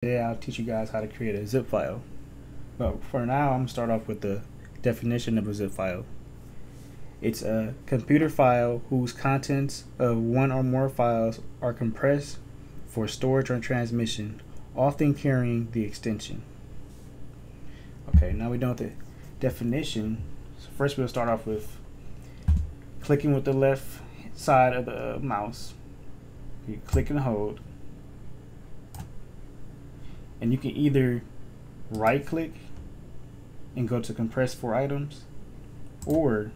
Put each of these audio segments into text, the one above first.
Today I'll teach you guys how to create a zip file. But for now, I'm going to start off with the definition of a zip file. It's a computer file whose contents of one or more files are compressed for storage or transmission, often carrying the extension. Okay, now we're done with the definition. So first we'll start off with clicking with the left side of the mouse. You click and hold. And you can either right click and go to compress for items, or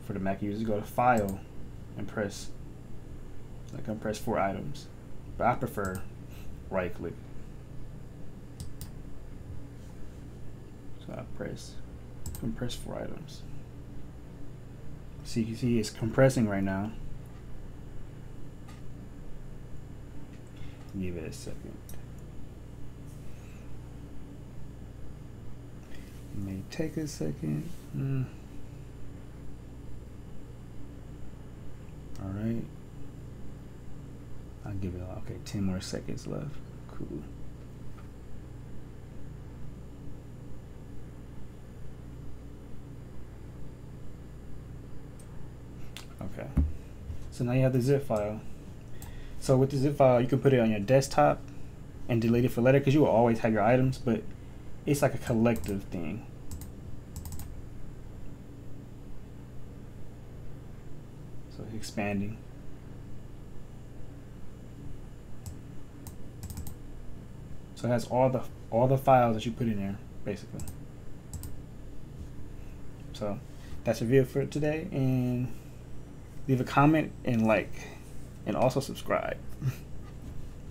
for the Mac users, go to file and press like compress for items. But I prefer right click. So I press compress for items. So you can see it's compressing right now. Give it a second. It may take a second. All right. I'll give it 10 more seconds left. Cool. Okay. So now you have the zip file. So with the zip file, you can put it on your desktop and delete it for later, because you will always have your items, but it's like a collective thing. So it's expanding. So it has all the files that you put in there, basically. So that's the video for today, and leave a comment and like, and also subscribe.